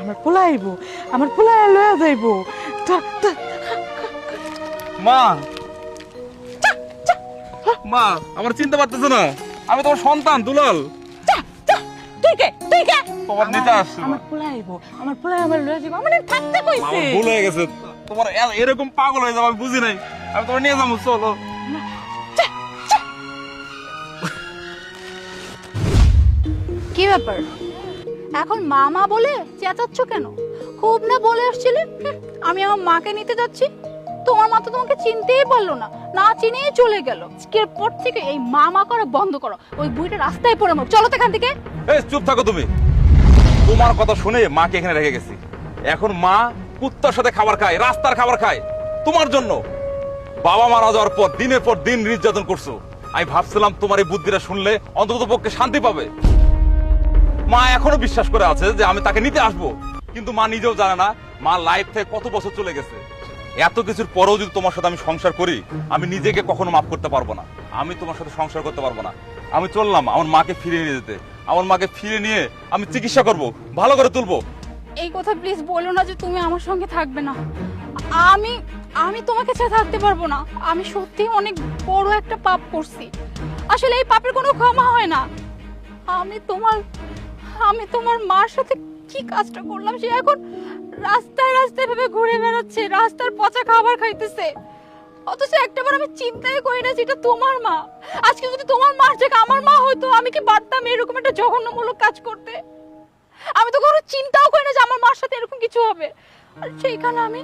আমার পোলা আইব, আমার পোলা লয়ে যাইব। মা মা আমার চিনতে পারতেছ না? আমি তোমার সন্তান দুলাল। তুই কে? তোমার নিতে আসছে। আমার পোলা আইব, আমার পোলা আমার লয়ে যাইব। মানে থাকতে কইছে। আমার ভুল হয়ে গেছে। তোমার এরকম পাগল হয়ে যাবো আমি বুঝি নাই। আমি তোমার নিয়ে যাবো, চলো। কি ব্যাপার এখন মামা বলে চেঁচাচ্ছ কেন? খুব না বলে আসছিলে আমি আমার মাকে নিতে যাচ্ছি, তোমার মা তো তোমাকে চিনতেই পারলো না, না চিনেই চলে গেল। আজকের পর থেকে এই মামা করা বন্ধ করো, ওই বুইটা রাস্তায় পড়ে মর। চলো তো এখান থেকে। এই চুপ থাকো তুমি। তোমার কথা শুনে মাকে এখানে রেখে গেছি। এখন মা কুত্তার সাথে খাবার খায়, রাস্তার খাবার খায় তোমার জন্য। বাবা মারা যাওয়ার পর দিনের পর দিন নির্যাতন করছো। আমি ভাবছিলাম তোমার এই বুদ্ধিটা শুনলে অন্তত পক্ষে শান্তি পাবে। মা এখনো বিশ্বাস করে আছে যে আমি তাকে নিতে আসবো, কিন্তু মা নিজেও জানে না মা লাইফ থেকে কত বছর চলে গেছে। এত কিছুর পরেও যদি তোমার সাথে আমি সংসার করি, আমি নিজেকে কখনো মাফ করতে পারবো না। আমি তোমার সাথে সংসার করতে পারবো না। আমি চললাম আমার মাকে ফিরিয়ে নিয়ে যেতে। আমার মাকে ফিরে নিয়ে আমি চিকিৎসা করব, ভালো করে তুলবো। এই কথা প্লিজ বলো না যে তুমি আমার সঙ্গে থাকবে না। আমি আমি তোমাকে ছেড়ে থাকতে পারবো না। আমি সত্যি অনেক বড় একটা পাপ করছি। আসলে এই পাপের কোনো ক্ষমা হয় না। আমি তোমার মার সাথে কি কাজটা করলাম, সে এখন রাস্তায় রাস্তায় ভেবে ঘুরে বেড়াচ্ছে, রাস্তার পচা খাবার খাইতেছে। অথচ একটাবার আমি চিন্তাই করি না যেটা তোমার মা। আজকে যদি তোমার মার জায়গায় আমার মা হয়তো, আমি কি পারতাম এরকম একটা জঘন্যমূলক কাজ করতে? আমি তো কোনো চিন্তাও করি না যে আমার মার সাথে এরকম কিছু হবে। আর সেইখানে আমি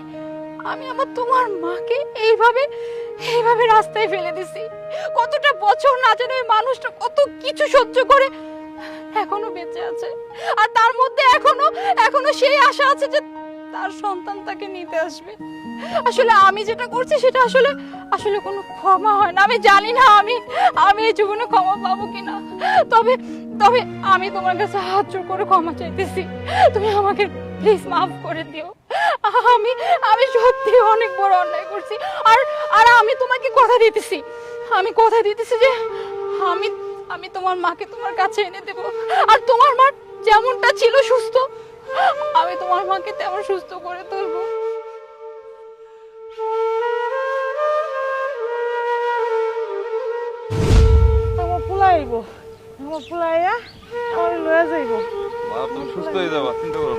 আমার তোমার মাকে এইভাবে রাস্তায় ফেলে দিছি। কতটা বছর না জানি ওই মানুষটা কত কিছু সহ্য করে এখনো বেঁচে আছে। আর তার মধ্যে এখনো সেই আশা আছে যে তার সন্তান তাকে নিতে আসবে। আসলে আমি যেটা করছি সেটা আসলে কোনো ক্ষমা হয় না। আমি জানি না আমি এই জীবনে ক্ষমা পাবো কিনা। তবে তবে আমি তোমার কাছে হাত জোড় করে ক্ষমা চাইতেছি। তুমি আমাকে প্লিজ মাফ করে দিও। আমি সত্যি অনেক বড় অন্যায় করছি। আর আমি তোমাকে কথা দিতেছি যে আমি তোমার মাকে তোমার কাছে এনে দেব। আর তোমার মা যেমনটা ছিল সুস্থ, আমি তোমার মাকে তেমন সুস্থ করে তুলবো। আমার পোলা আইব, আমার পোলা আইয়া আমার লয়ে যাইব। মা তুমি সুস্থ হয়ে যাবা, চিন্তা করো না।